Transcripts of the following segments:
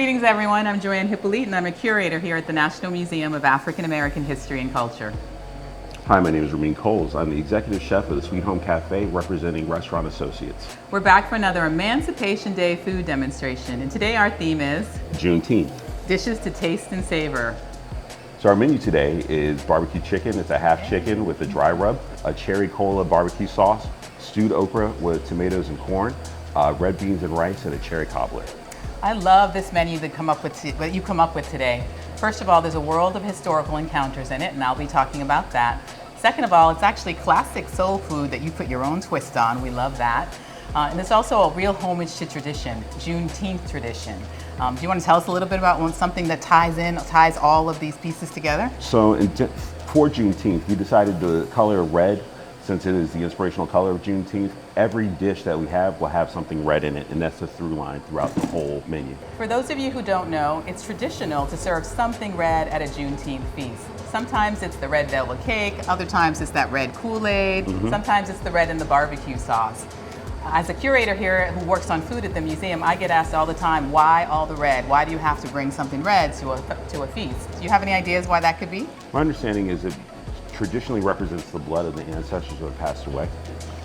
Greetings everyone, I'm Joanne Hyppolite and I'm a curator here at the National Museum of African American History and Culture. Hi, my name is Ramin. I'm the executive chef of the Sweet Home Café, representing Restaurant Associates. We're back for another Emancipation Day food demonstration, and today our theme is Juneteenth. Dishes to Taste and Savor. So our menu today is barbecue chicken. It's a half chicken with a dry rub, a cherry cola barbecue sauce, stewed okra with tomatoes and corn, red beans and rice, and a cherry cobbler. I love this menu that you come up with today. First of all, there's a world of historical encounters in it, and I'll be talking about that. Second of all, it's actually classic soul food that you put your own twist on. We love that. And it's also a real homage to tradition, Juneteenth tradition. Do you want to tell us a little bit about something that ties all of these pieces together? So for Juneteenth, we decided the color red, since it is the inspirational color of Juneteenth, every dish that we have will have something red in it, and that's the through line throughout the whole menu. For those of you who don't know, it's traditional to serve something red at a Juneteenth feast. Sometimes it's the red velvet cake, other times it's that red Kool-Aid, sometimes it's the red in the barbecue sauce. As a curator here who works on food at the museum, I get asked all the time, why all the red? Why do you have to bring something red to a feast? Do you have any ideas why that could be? My understanding is it traditionally represents the blood of the ancestors who have passed away.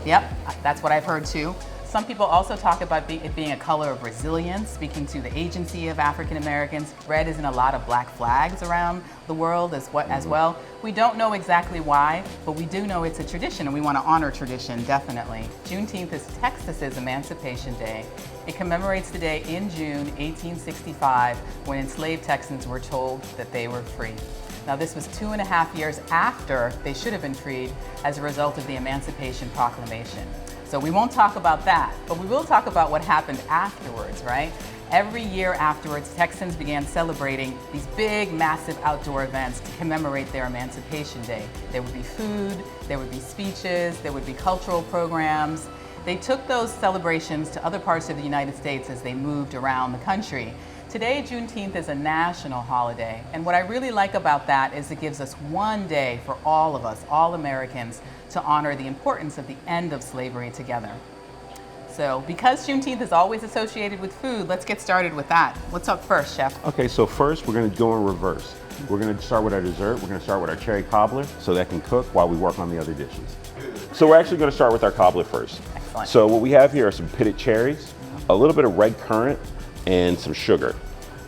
Yep, that's what I've heard too. Some people also talk about it being a color of resilience, speaking to the agency of African Americans. Red is in a lot of black flags around the world as well. We don't know exactly why, but we do know it's a tradition and we want to honor tradition, definitely. Juneteenth is Texas's Emancipation Day. It commemorates the day in June 1865 when enslaved Texans were told that they were free. Now this was 2.5 years after they should have been freed as a result of the Emancipation Proclamation. So we won't talk about that, but we will talk about what happened afterwards, right? Every year afterwards, Texans began celebrating these big, massive outdoor events to commemorate their Emancipation Day. There would be food, there would be speeches, there would be cultural programs. They took those celebrations to other parts of the United States as they moved around the country. Today, Juneteenth is a national holiday, and what I really like about that is it gives us one day for all of us, all Americans, to honor the importance of the end of slavery together. So, because Juneteenth is always associated with food, let's get started with that. What's up first, Chef? Okay, so first we're going to go in reverse. We're going to start with our dessert. We're going to start with our cherry cobbler so that can cook while we work on the other dishes. So we're actually going to start with our cobbler first. Excellent. So what we have here are some pitted cherries, a little bit of red currant, and some sugar.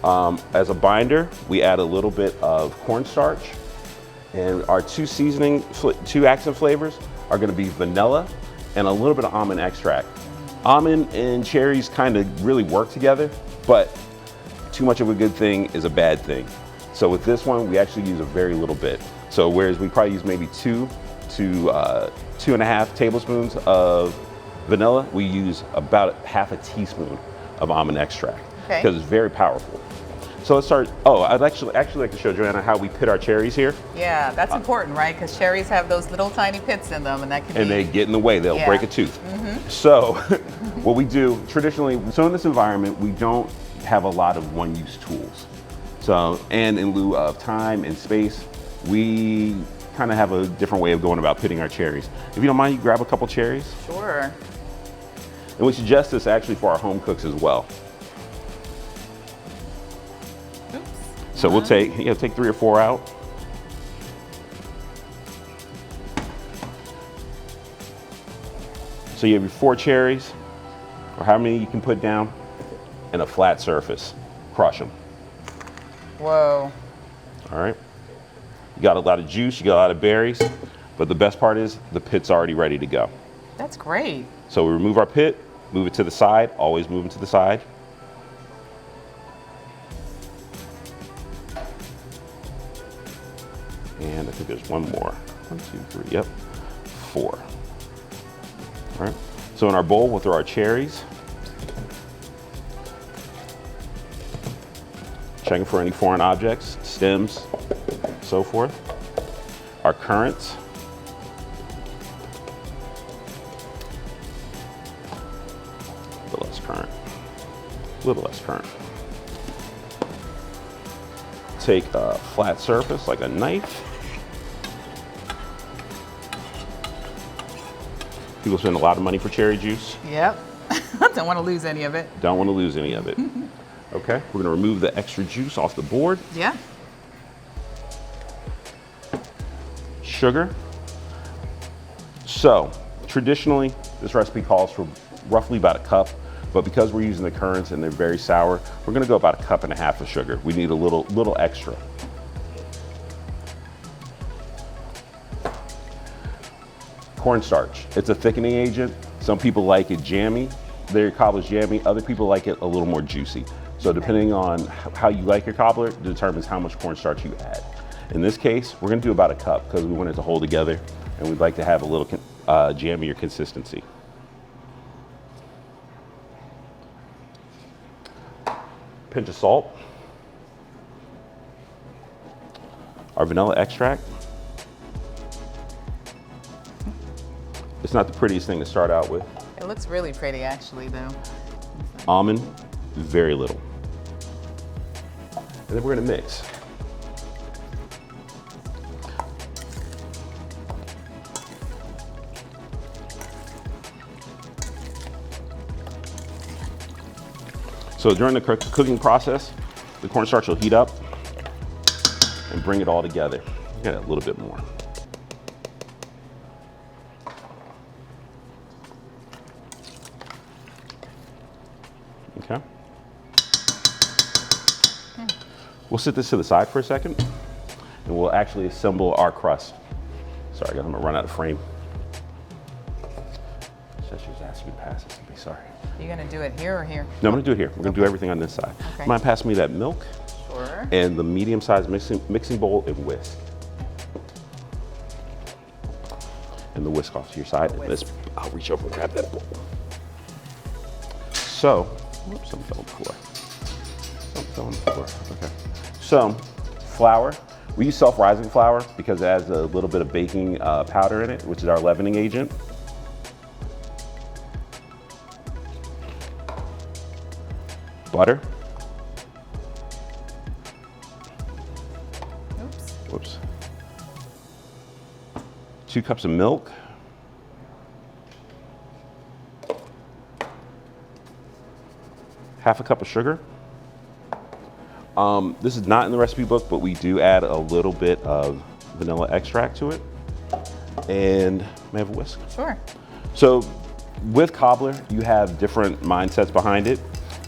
As a binder, we add a little bit of cornstarch, and our two accent flavors are going to be vanilla and a little bit of almond extract. Almond and cherries kind of really work together, but too much of a good thing is a bad thing. So with this one, we actually use a very little bit. So whereas we probably use maybe 2 to 2.5 tablespoons of vanilla, we use about half a teaspoon of almond extract because it's very powerful. So let's start. Oh, I'd actually like to show Joanna how we pit our cherries here. Yeah, that's important, right? Because cherries have those little tiny pits in them, and that can they get in the way. They'll break a tooth. So what we do traditionally, so in this environment, we don't have a lot of one-use tools. So, and in lieu of time and space, we kind of have a different way of going about pitting our cherries. If you don't mind, you grab a couple cherries. Sure. And we suggest this actually for our home cooks as well. So we'll take 3 or 4 out. So you have your 4 cherries, or how many you can put down, and a flat surface. Crush them. Whoa. All right. You got a lot of juice, you got a lot of berries, but the best part is the pit's already ready to go. That's great. So we remove our pit, move it to the side, always move it to the side. And I think there's one more. 1, 2, 3, yep, 4. All right, so in our bowl, we'll throw our cherries. Checking for any foreign objects, stems, so forth. Our currants. A little less currant. A little less currant. Take a flat surface like a knife. People spend a lot of money for cherry juice. Yep. Don't want to lose any of it. Don't want to lose any of it. Okay, we're gonna remove the extra juice off the board. Yeah. Sugar. So, traditionally, this recipe calls for roughly about a cup, but because we're using the currants and they're very sour, we're gonna go about 1.5 cups of sugar. We need a little extra. Cornstarch. It's a thickening agent. Some people like it jammy. Their cobbler's jammy. Other people like it a little more juicy. So depending on how you like your cobbler determines how much cornstarch you add. In this case, we're gonna do about 1 cup because we want it to hold together and we'd like to have a little jammier consistency. Pinch of salt. Our vanilla extract. It's not the prettiest thing to start out with. It looks really pretty actually though. Almond, very little. And then we're gonna mix. So during the cooking process, the cornstarch will heat up and bring it all together. Get a little bit more. Okay. We'll set this to the side for a second and we'll actually assemble our crust. Sorry guys, I'm gonna run out of frame. She was asking me to pass this to me, sorry. You gonna do it here or here? No, I'm gonna do it here. We're gonna do everything on this side. Okay. Mind passing me that milk? Sure. And the medium-sized mixing bowl and whisk. And the whisk off to your side. And I'll reach over and grab that bowl. So, whoops, something fell on the floor. Something fell on the floor, okay. So, flour. We use self-rising flour because it has a little bit of baking powder in it, which is our leavening agent. Butter. Oops. Whoops. 2 cups of milk. Half a cup of sugar. This is not in the recipe book, but we do add a little bit of vanilla extract to it. And may I have a whisk? Sure. So with cobbler, you have different mindsets behind it.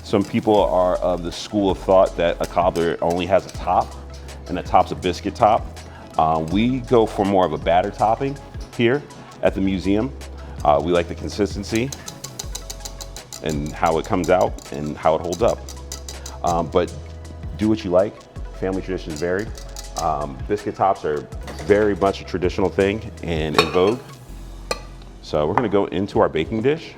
Some people are of the school of thought that a cobbler only has a top, and the top's a biscuit top. We go for more of a batter topping here at the museum. We like the consistency and how it comes out and how it holds up. But do what you like. Family traditions vary. Biscuit tops are very much a traditional thing and in vogue. So we're gonna go into our baking dish.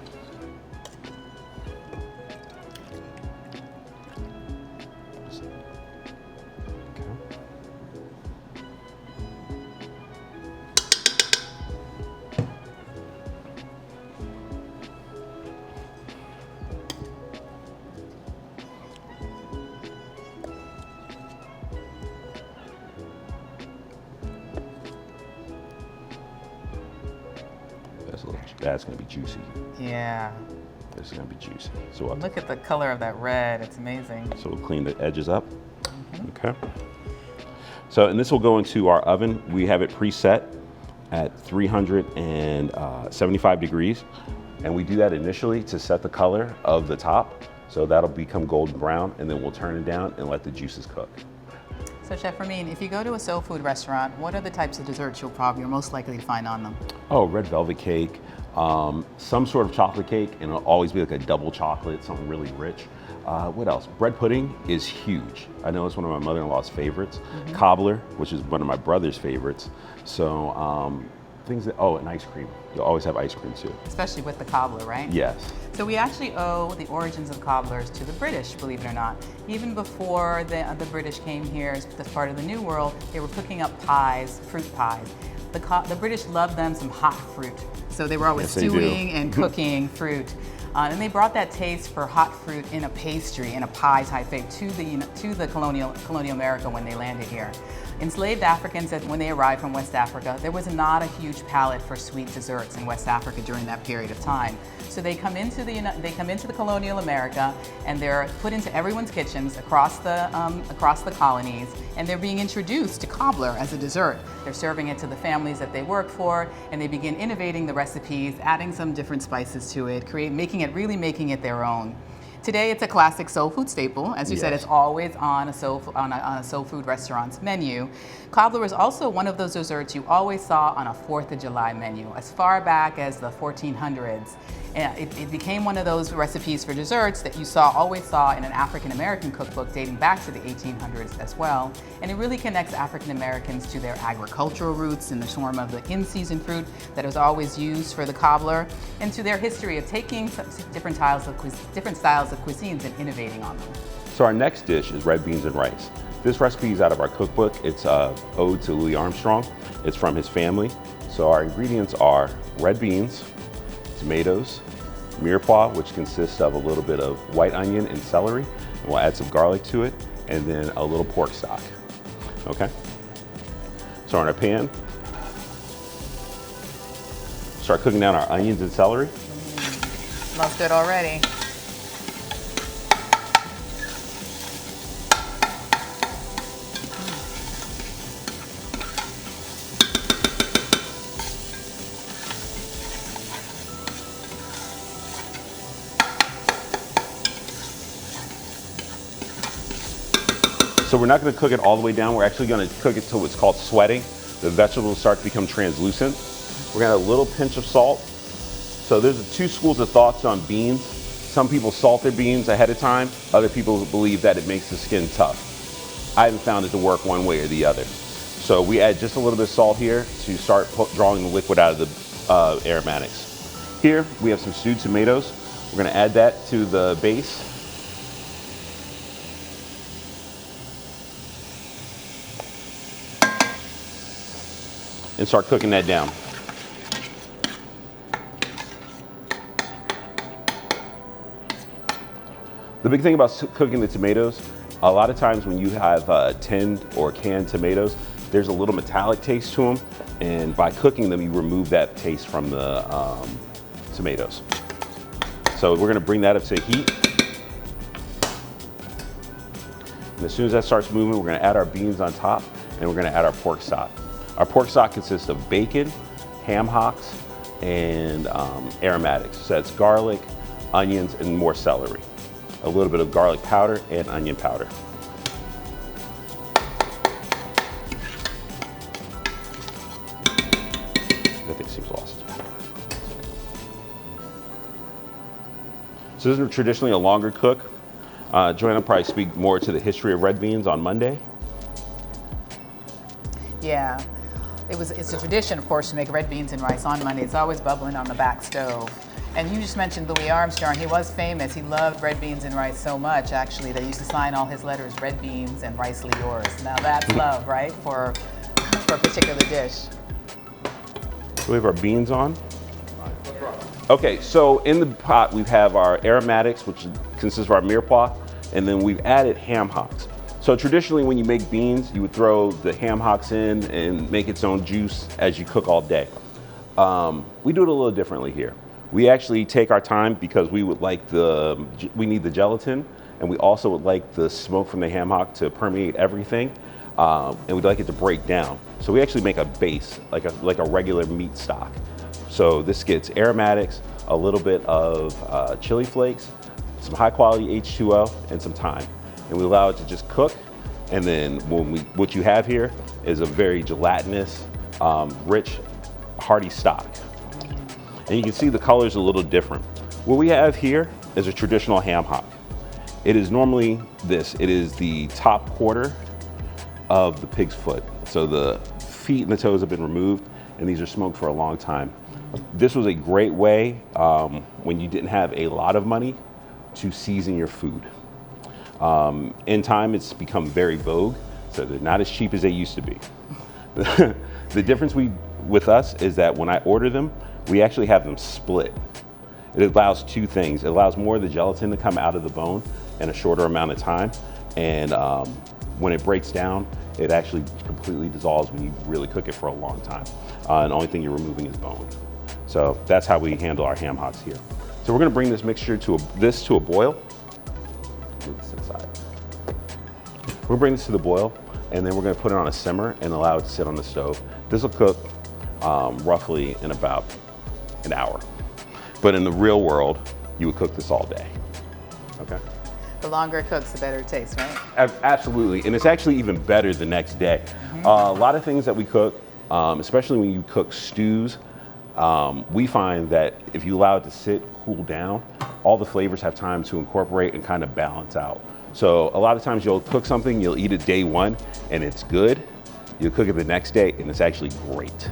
That's gonna be juicy. Yeah. This is gonna be juicy. So we'll Look at the color of that red. It's amazing. So we'll clean the edges up. Okay. So, and this will go into our oven. We have it preset at 375 degrees. And we do that initially to set the color of the top. So that'll become golden brown, and then we'll turn it down and let the juices cook. So Chef Ramin, if you go to a soul food restaurant, what are the types of desserts you're most likely to find on them? Oh, red velvet cake, some sort of chocolate cake, and it'll always be like a double chocolate, something really rich. What else? Bread pudding is huge. I know it's one of my mother-in-law's favorites. Cobbler, which is one of my brother's favorites. So things that, oh, and ice cream. You'll always have ice cream too. Especially with the cobbler, right? Yes. So we actually owe the origins of cobblers to the British, believe it or not. Even before the British came here as part of the New World, they were cooking up pies, fruit pies. The British loved them some hot fruit. So they were always stewing and cooking fruit. And they brought that taste for hot fruit in a pastry, in a pie type thing to the colonial America when they landed here. Enslaved Africans, when they arrived from West Africa, there was not a huge palate for sweet desserts in West Africa during that period of time. So they come into the colonial America, and they're put into everyone's kitchens across the colonies, and they're being introduced to cobbler as a dessert. They're serving it to the families that they work for, and they begin innovating the recipes, adding some different spices to it, making it their own. Today, it's a classic soul food staple. As you said, it's always on a soul food restaurant's menu. Cobbler is also one of those desserts you always saw on a 4th of July menu, as far back as the 1400s. It became one of those recipes for desserts that you always saw in an African-American cookbook dating back to the 1800s as well. And it really connects African-Americans to their agricultural roots in the form of the in-season fruit that is always used for the cobbler, and to their history of taking different styles of cuisines and innovating on them. So our next dish is red beans and rice. This recipe is out of our cookbook. It's an ode to Louis Armstrong. It's from his family. So our ingredients are red beans, tomatoes, mirepoix, which consists of a little bit of white onion and celery, and we'll add some garlic to it, and then a little pork stock. Okay? So in our pan, start cooking down our onions and celery. Smells good already. So we're not going to cook it all the way down. We're actually going to cook it till what's called sweating. The vegetables start to become translucent. We're going to add a little pinch of salt. So there's two schools of thoughts on beans. Some people salt their beans ahead of time. Other people believe that it makes the skin tough. I haven't found it to work one way or the other. So we add just a little bit of salt here to start drawing the liquid out of the aromatics. Here we have some stewed tomatoes. We're going to add that to the base. And start cooking that down. The big thing about cooking the tomatoes, a lot of times when you have tinned or canned tomatoes, there's a little metallic taste to them, and by cooking them, you remove that taste from the tomatoes. So we're gonna bring that up to heat. And as soon as that starts moving, we're gonna add our beans on top, and we're gonna add our pork stock. Our pork stock consists of bacon, ham hocks, and aromatics. So that's garlic, onions, and more celery. A little bit of garlic powder and onion powder. That thing seems lost its power. So this is traditionally a longer cook. Joanne will probably speak more to the history of red beans on Monday. Yeah. It's a tradition, of course, to make red beans and rice on Monday. It's always bubbling on the back stove. And you just mentioned Louis Armstrong. He was famous. He loved red beans and rice so much, actually, that he used to sign all his letters, red beans and ricely yours. Now that's love, right, for a particular dish. So we have our beans on. Okay, so in the pot we have our aromatics, which consists of our mirepoix, and then we've added ham hocks. So traditionally when you make beans, you would throw the ham hocks in and make its own juice as you cook all day. We do it a little differently here. We actually take our time because we need the gelatin, and we also would like the smoke from the ham hock to permeate everything, and we'd like it to break down. So we actually make a base, like a regular meat stock. So this gets aromatics, a little bit of chili flakes, some high quality H2O, and some thyme. And we allow it to just cook, and then what you have here is a very gelatinous, rich, hearty stock. And you can see the color's a little different. What we have here is a traditional ham hock. It is normally this. It is the top quarter of the pig's foot. So the feet and the toes have been removed, and these are smoked for a long time. This was a great way, when you didn't have a lot of money, to season your food. In time, it's become very vogue, so they're not as cheap as they used to be. The difference with us is that when I order them, we actually have them split. It allows two things. It allows more of the gelatin to come out of the bone in a shorter amount of time, and when it breaks down, it actually completely dissolves when you really cook it for a long time. And the only thing you're removing is bone. So that's how we handle our ham hocks here. So we're gonna bring this mixture to a boil. Move this inside. We'll bring this to the boil, and then we're gonna put it on a simmer and allow it to sit on the stove. This will cook roughly in about an hour. But in the real world, you would cook this all day, okay? The longer it cooks, the better it tastes, right? Absolutely, and it's actually even better the next day. A lot of things that we cook, especially when you cook stews, we find that if you allow it to sit, cool down, all the flavors have time to incorporate and kind of balance out. So a lot of times you'll cook something, you'll eat it day one, and it's good. You'll cook it the next day, and it's actually great.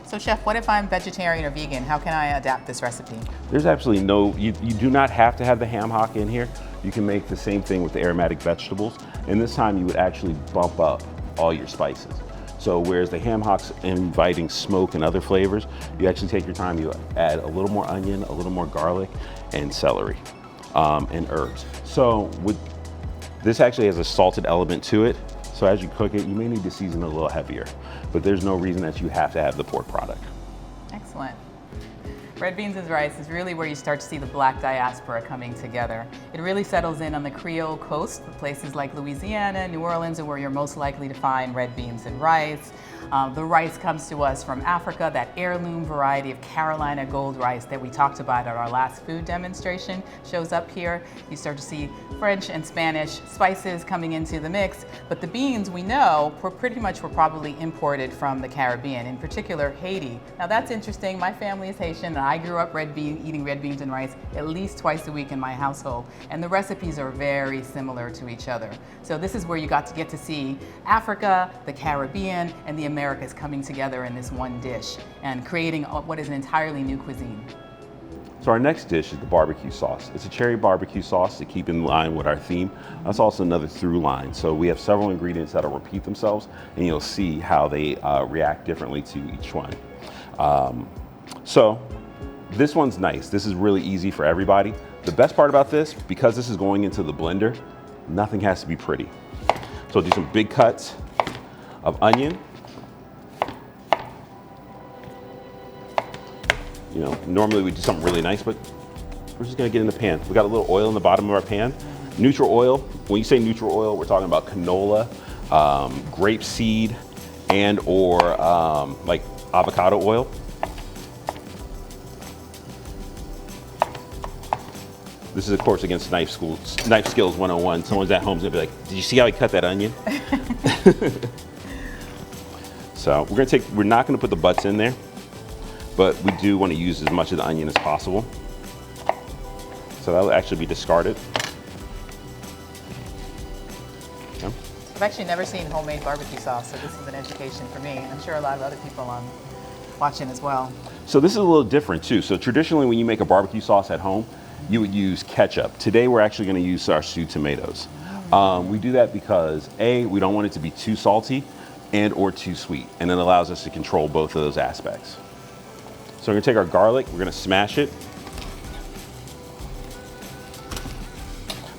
So Chef, what if I'm vegetarian or vegan? How can I adapt this recipe? There's absolutely no, you do not have to have the ham hock in here. You can make the same thing with the aromatic vegetables, and this time you would actually bump up all your spices. So whereas the ham hock's inviting smoke and other flavors, you actually take your time, you add a little more onion, a little more garlic, and celery, and herbs. So this actually has a salted element to it. So as you cook it, you may need to season it a little heavier, but there's no reason that you have to have the pork product. Excellent. Red beans and rice is really where you start to see the Black diaspora coming together. It really settles in on the Creole coast, places like Louisiana, New Orleans, are where you're most likely to find red beans and rice. The rice comes to us from Africa, that heirloom variety of Carolina gold rice that we talked about at our last food demonstration shows up here. You start to see French and Spanish spices coming into the mix, but the beans we know were probably imported from the Caribbean, in particular Haiti. Now that's interesting. My family is Haitian, and I grew up eating red beans and rice at least twice a week in my household, and the recipes are very similar to each other. So this is where you get to see Africa, the Caribbean, and the Americas coming together in this one dish and creating what is an entirely new cuisine. So our next dish is the barbecue sauce. It's a cherry barbecue sauce to keep in line with our theme. That's also another through line. So we have several ingredients that'll repeat themselves, and you'll see how they react differently to each one. So this one's nice. This is really easy for everybody. The best part about this, because this is going into the blender, nothing has to be pretty. So do some big cuts of onion. You know, normally we do something really nice, but we're just gonna get in the pan. We got a little oil in the bottom of our pan. Neutral oil, when you say neutral oil, we're talking about canola, grapeseed, and or like avocado oil. This is, of course, against Knife Skills 101. Someone's at home's gonna be like, did you see how he cut that onion? So we're not gonna put the butts in there, but we do want to use as much of the onion as possible. So that'll actually be discarded. Okay. I've actually never seen homemade barbecue sauce, so this is an education for me. I'm sure a lot of other people watching as well. So this is a little different too. So traditionally when you make a barbecue sauce at home, you would use ketchup. Today we're actually going to use our stewed tomatoes. We do that because A, we don't want it to be too salty and or too sweet, and it allows us to control both of those aspects. So we're gonna take our garlic, we're gonna smash it.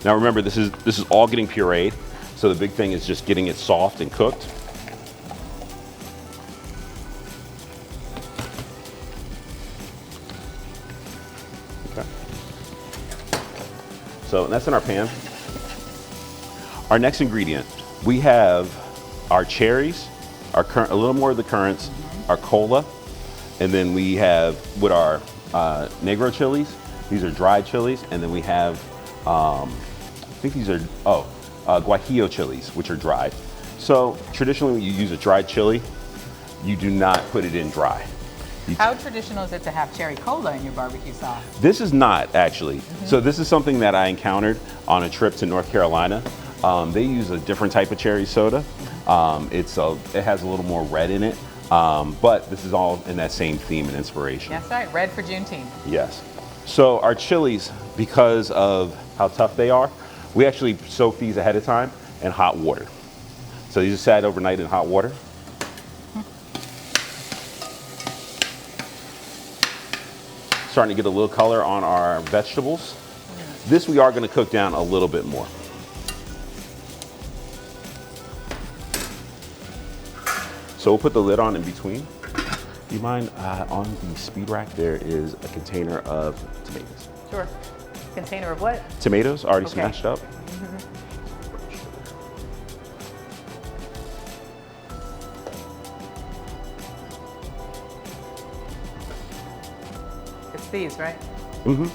Now remember, this is all getting pureed, so the big thing is just getting it soft and cooked. Okay. So that's in our pan. Our next ingredient, we have our cherries, a little more of the currants, our cola, and then we have with our negro chilies. These are dried chilies, and then we have, I think these are, guajillo chilies, which are dried. So traditionally when you use a dried chili, you do not put it in dry. How traditional is it to have cherry cola in your barbecue sauce? This is not actually. So this is something that I encountered on a trip to North Carolina. They use a different type of cherry soda. It has a little more red in it. But this is all in that same theme and inspiration. That's right, red for Juneteenth. Yes. So our chilies, because of how tough they are, we actually soak these ahead of time in hot water. So these are sat overnight in hot water. Starting to get a little color on our vegetables. This we are going to cook down a little bit more. So we'll put the lid on in between. Do you mind, on the speed rack, there is a container of tomatoes. Sure. Container of what? Tomatoes already Okay. smashed up. It's these, right? Mm-hmm.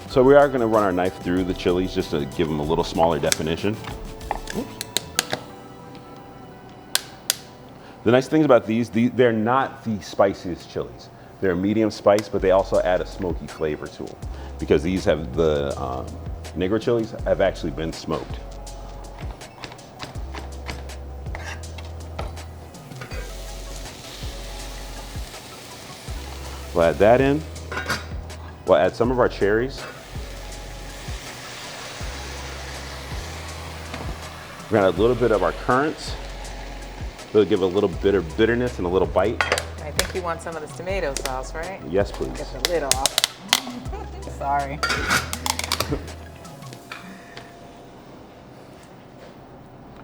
So we are going to run our knife through the chilies just to give them a little smaller definition. Oops. The nice things about these, they're not the spiciest chilies. They're medium spice, but they also add a smoky flavor to them because these have the Negro chilies have actually been smoked. We'll add that in. We'll add some of our cherries. We're gonna add a little bit of our currants. It'll give a little bit of bitterness and a little bite. I think you want some of this tomato sauce, right? Yes, please. Get the lid off. Sorry.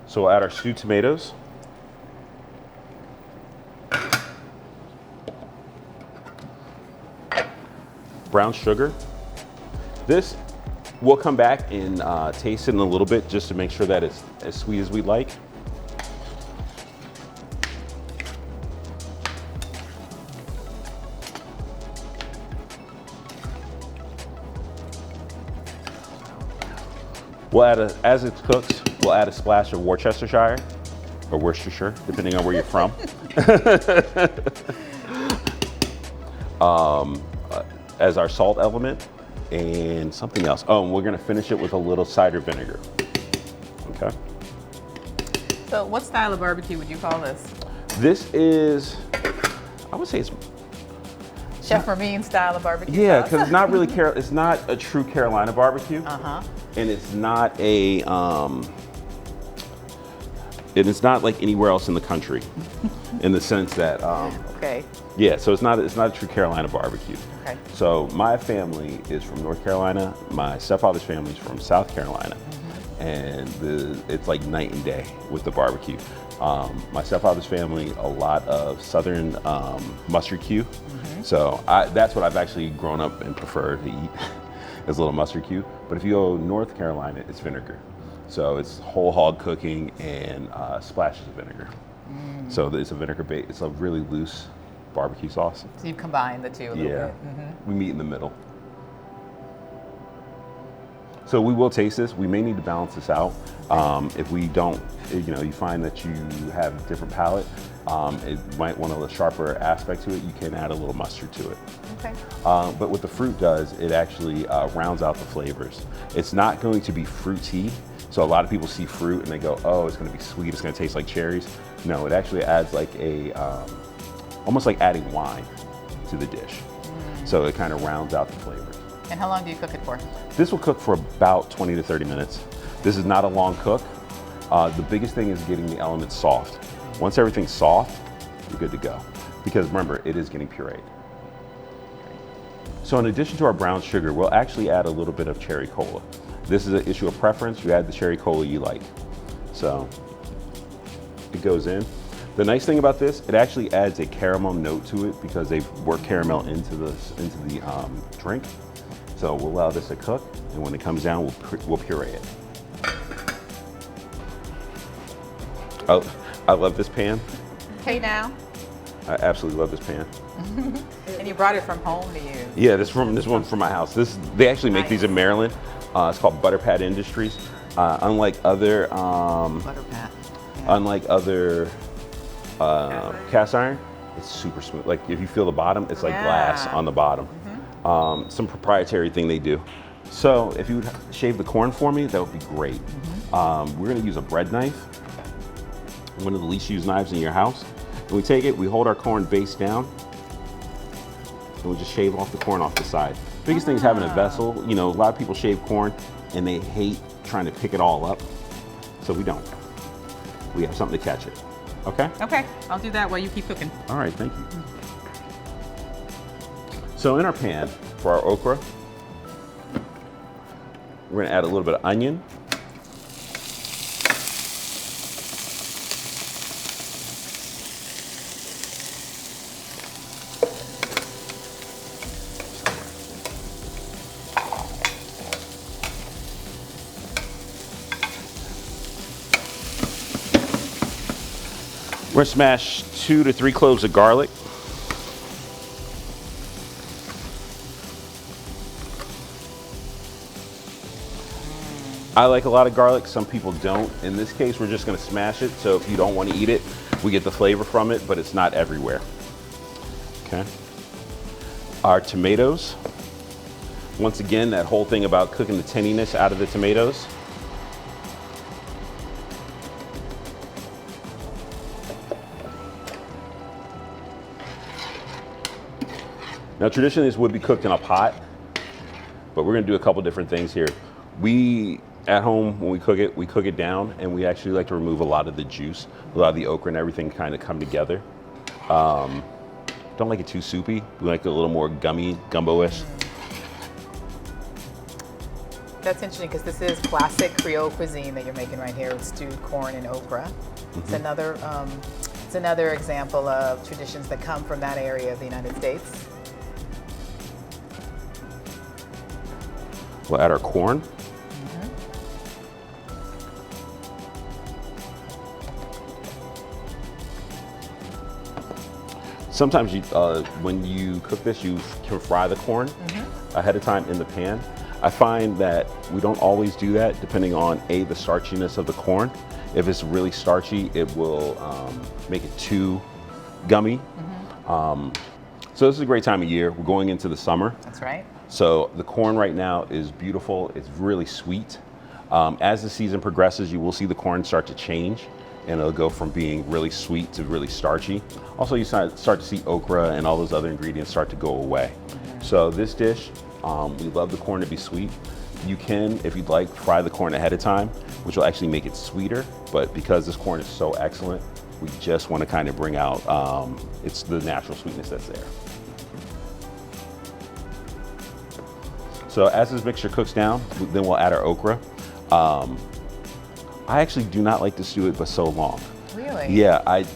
So we'll add our stewed tomatoes. Brown sugar. This, we'll come back and taste it in a little bit just to make sure that it's as sweet as we like. We'll add as it cooks, we'll add a splash of Worcestershire or Worcestershire, depending on where you're from. As our salt element and something else. Oh, and we're gonna finish it with a little cider vinegar. Okay. So what style of barbecue would you call this? This is, I would say it's, Chef Ramin style of barbecue yeah, sauce? because it's not really, it's not a true Carolina barbecue. Uh-huh. And it's not a, and it's not like anywhere else in the country in the sense that, Okay. yeah, so it's not a true Carolina barbecue. Okay. So my family is from North Carolina. My stepfather's family is from South Carolina. And it's like night and day with the barbecue. My stepfather's family, a lot of Southern mustard Q. So that's what I've actually grown up and prefer to eat is a little mustard Q. But if you go North Carolina, it's vinegar. So it's whole hog cooking and splashes of vinegar. So it's a vinegar base. It's a really loose barbecue sauce. So you've combined the two a little bit. We meet in the middle. So we will taste this. We may need to balance this out. If we don't, you find that you have a different palate, it might want a sharper aspect to it. You can add a little mustard to it. Okay. But what the fruit does, it actually rounds out the flavors. It's not going to be fruity. So a lot of people see fruit and they go, oh, it's going to be sweet. It's going to taste like cherries. No, it actually adds like almost like adding wine to the dish. So it kind of rounds out the flavors. And how long do you cook it for? This will cook for about 20 to 30 minutes. This is not a long cook. The biggest thing is getting the elements soft. Once everything's soft, you're good to go. Because remember, it is getting pureed. So in addition to our brown sugar, we'll actually add a little bit of cherry cola. This is an issue of preference. You add the cherry cola you like. So it goes in. The nice thing about this, it actually adds a caramel note to it because they've worked caramel into the drink. So we'll allow this to cook, and when it comes down, we'll puree it. Oh, I love this pan. Hey now. I absolutely love this pan. And you brought it from home to use. Yeah, this one from my house. They actually make these in Maryland. It's called Butter Pat Industries. Unlike other Butter pat. Yeah. Unlike other cast iron, it's super smooth. Like if you feel the bottom, it's like glass on the bottom. Some proprietary thing they do. So if you would shave the corn for me, that would be great. We're gonna use a bread knife, one of the least used knives in your house. And we take it, we hold our corn base down, and we just shave off the corn off the side. Biggest thing is having a vessel. A lot of people shave corn and they hate trying to pick it all up. So we don't. We have something to catch it. Okay? Okay, I'll do that while you keep cooking. All right, thank you. So in our pan for our okra, We're gonna add a little bit of onion. We're gonna smash 2 to 3 cloves of garlic. I like a lot of garlic, some people don't. In this case, we're just gonna smash it, so if you don't wanna eat it, we get the flavor from it, but it's not everywhere. Okay. Our tomatoes. Once again, that whole thing about cooking the tinniness out of the tomatoes. Now, traditionally, this would be cooked in a pot, but we're gonna do a couple different things here. At home, when we cook it down, and we actually like to remove a lot of the juice, a lot of the okra and everything kind of come together. Don't like it too soupy. We like it a little more gummy, gumbo-ish. That's interesting because this is classic Creole cuisine that you're making right here with stewed corn and okra. It's another example of traditions that come from that area of the United States. We'll add our corn. Sometimes when you cook this, you can fry the corn ahead of time in the pan. I find that we don't always do that depending on the starchiness of the corn. If it's really starchy, it will make it too gummy. So this is a great time of year. We're going into the summer. That's right. So the corn right now is beautiful. It's really sweet. As the season progresses, you will see the corn start to change, and it'll go from being really sweet to really starchy. Also, you start to see okra and all those other ingredients start to go away. So this dish, we love the corn to be sweet. You can, if you'd like, fry the corn ahead of time, which will actually make it sweeter. But because this corn is so excellent, we just want to kind of bring out it's the natural sweetness that's there. So as this mixture cooks down, then we'll add our okra. I actually do not like to stew it for so long. Really? Yeah, as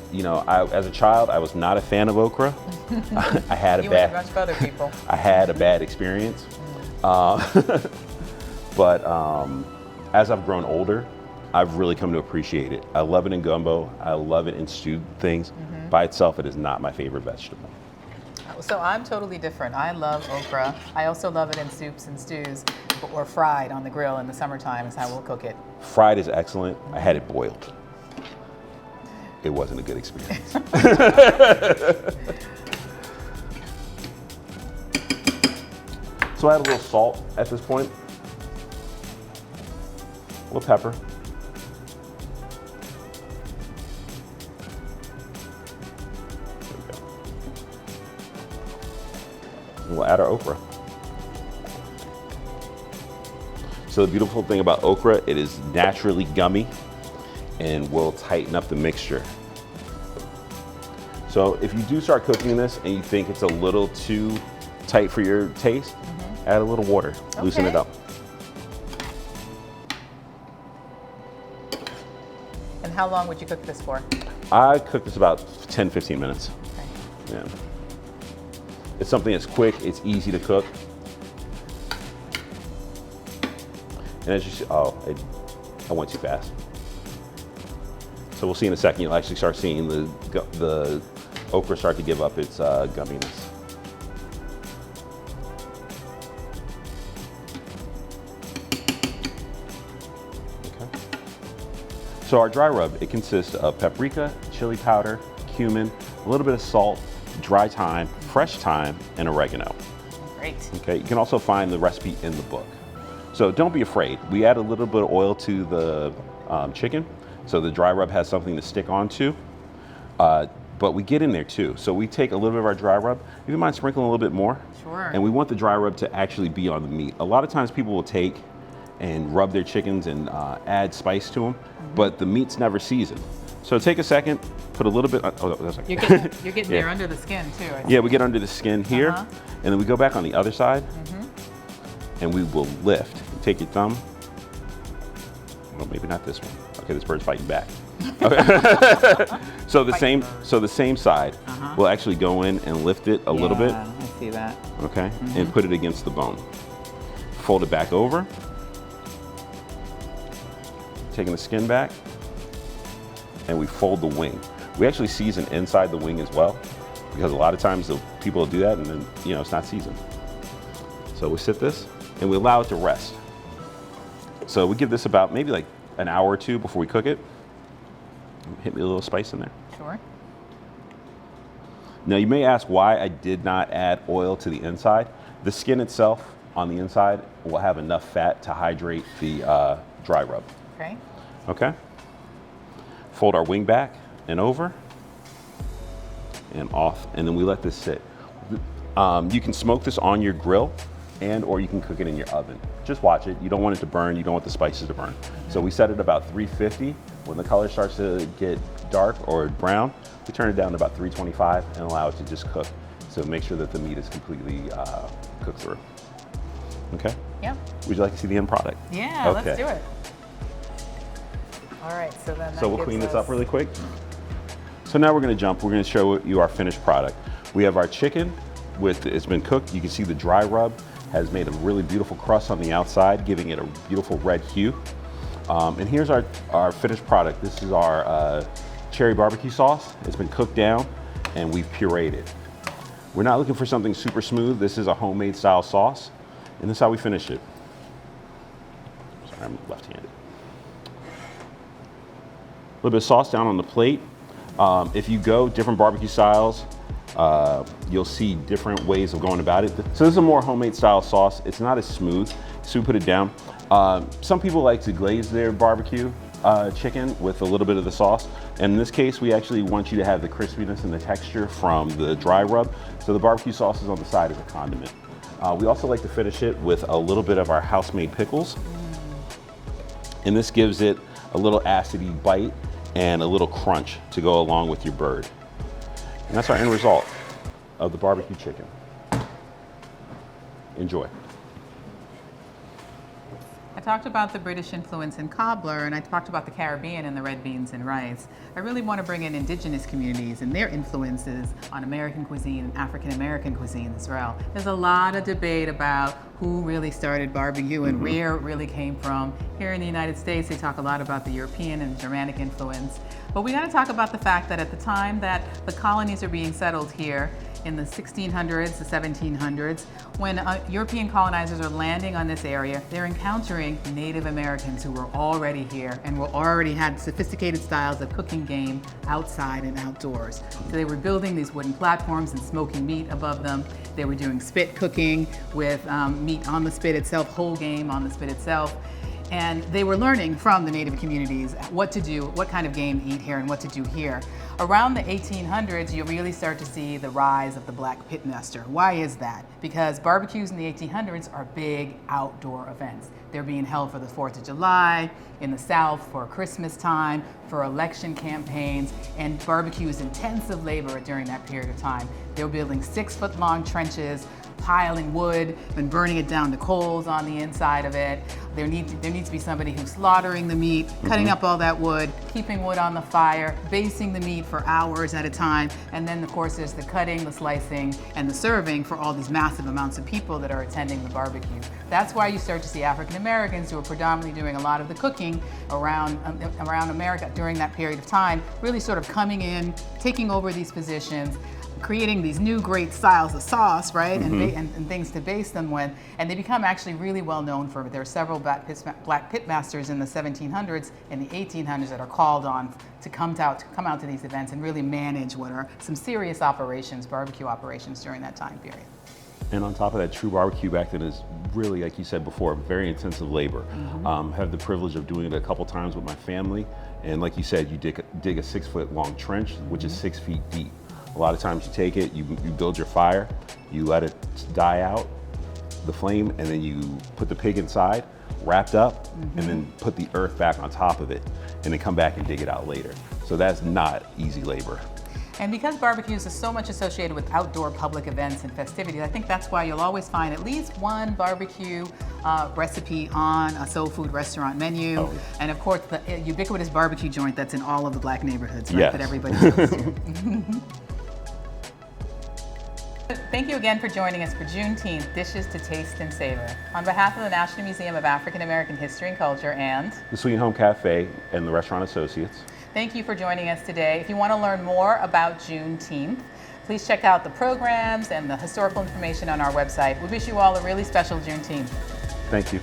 a child, I was not a fan of okra. I had You and a bunch of other people. I had a bad experience. But as I've grown older, I've really come to appreciate it. I love it in gumbo. I love it in stewed things. By itself, it is not my favorite vegetable. So I'm totally different. I love okra. I also love it in soups and stews, or fried on the grill in the summertime is how we'll cook it. Fried is excellent. I had it boiled. It wasn't a good experience. So I add a little salt at this point, a little pepper. And we'll add our okra. So the beautiful thing about okra, it is naturally gummy and will tighten up the mixture. So if you do start cooking this and you think it's a little too tight for your taste, add a little water, loosen it up. And how long would you cook this for? I cook this about 10, 15 minutes. Okay. Yeah. It's something that's quick, it's easy to cook. And as you see, I went too fast. So we'll see in a second, you'll actually start seeing the okra start to give up its gumminess. Okay. So our dry rub, it consists of paprika, chili powder, cumin, a little bit of salt, dry thyme, fresh thyme, and oregano. Great. Okay, you can also find the recipe in the book. So don't be afraid. We add a little bit of oil to the chicken, so the dry rub has something to stick onto. But we get in there too. So we take a little bit of our dry rub. If you mind sprinkling a little bit more. Sure. And we want the dry rub to actually be on the meat. A lot of times people will take and rub their chickens and add spice to them, but the meat's never seasoned. So take a second, put a little bit, You're getting there under the skin too. Yeah, we get under the skin here, and then we go back on the other side, and we will lift take your thumb. Well, maybe not this one. Okay, this bird's fighting back. Okay. so the same side. We'll actually go in and lift it a little bit. I see that. Okay, and put it against the bone. Fold it back over. Taking the skin back, and we fold the wing. We actually season inside the wing as well, because a lot of times people will do that and then, it's not seasoned. So we sit this and we allow it to rest. So we give this about maybe like an hour or two before we cook it. Hit me a little spice in there. Sure. Now you may ask why I did not add oil to the inside. The skin itself on the inside will have enough fat to hydrate the dry rub. Okay. Okay. Fold our wing back and over and off, and then we let this sit. You can smoke this on your grill or you can cook it in your oven. Just watch it. You don't want it to burn. You don't want the spices to burn. So we set it about 350. When the color starts to get dark or brown, we turn it down to about 325 and allow it to just cook. So make sure that the meat is completely cooked through. Okay? Yep. Would you like to see the end product? Yeah, Okay. let's do it. All right, so then So we'll clean this up really quick. So now we're going to show you our finished product. We have our chicken it's been cooked. You can see the dry rub has made a really beautiful crust on the outside, giving it a beautiful red hue. And here's our finished product. This is our cherry barbecue sauce. It's been cooked down and we've pureed it. We're not looking for something super smooth. This is a homemade style sauce, and this is how we finish it. Sorry, I'm left-handed. A little bit of sauce down on the plate. If you go different barbecue styles, you'll see different ways of going about it. So this is a more homemade style sauce. It's not as smooth, so we put it down. Some people like to glaze their barbecue chicken with a little bit of the sauce. And in this case, we actually want you to have the crispiness and the texture from the dry rub. So the barbecue sauce is on the side as a condiment. We also like to finish it with a little bit of our house-made pickles. And this gives it a little acidy bite and a little crunch to go along with your bird. And that's our end result of the barbecue chicken. Enjoy. I talked about the British influence in cobbler, and I talked about the Caribbean and the red beans and rice. I really want to bring in indigenous communities and their influences on American cuisine and African American cuisine as well. There's a lot of debate about who really started barbecue and where it really came from. Here in the United States, they talk a lot about the European and Germanic influence. But we got to talk about the fact that at the time that the colonies are being settled here, in the 1600s, the 1700s, when European colonizers are landing on this area, they're encountering Native Americans who were already here and already had sophisticated styles of cooking game outside and outdoors. So they were building these wooden platforms and smoking meat above them. They were doing spit cooking with meat on the spit itself, whole game on the spit itself. And they were learning from the native communities what to do, what kind of game to eat here and what to do here. Around the 1800s, you really start to see the rise of the black pitmaster. Why is that? Because barbecues in the 1800s are big outdoor events. They're being held for the 4th of July, in the South for Christmas time, for election campaigns, and barbecue is intensive labor during that period of time. They're building 6-foot-long trenches, piling wood and burning it down to coals on the inside of it. There needs to be somebody who's slaughtering the meat, cutting up all that wood, keeping wood on the fire, basting the meat for hours at a time, and then of course there's the cutting, the slicing, and the serving for all these massive amounts of people that are attending the barbecue. That's why you start to see African Americans, who are predominantly doing a lot of the cooking around America during that period of time, really sort of coming in, taking over these positions, creating these new great styles of sauce, right, and things to baste them with, and they become actually really well known for. There are several black pitmasters in the 1700s and the 1800s that are called on to come out to these events and really manage what are some serious operations, barbecue operations during that time period. And on top of that, true barbecue back then is really, like you said before, very intensive labor. Have the privilege of doing it a couple times with my family, and like you said, you dig a 6-foot-long trench, which is 6 feet deep. A lot of times you take it, you build your fire, you let it die out, the flame, and then you put the pig inside, wrapped up, and then put the earth back on top of it, and then come back and dig it out later. So that's not easy labor. And because barbecues is so much associated with outdoor public events and festivities, I think that's why you'll always find at least one barbecue recipe on a soul food restaurant menu. Oh, yeah. And of course, the ubiquitous barbecue joint that's in all of the Black neighborhoods, right, Yes. that everybody goes to. Thank you again for joining us for Juneteenth Dishes to Taste and Savor. On behalf of the National Museum of African American History and Culture and The Sweet Home Café and the Restaurant Associates. thank you for joining us today. If you want to learn more about Juneteenth, please check out the programs and the historical information on our website. We wish you all a really special Juneteenth. Thank you.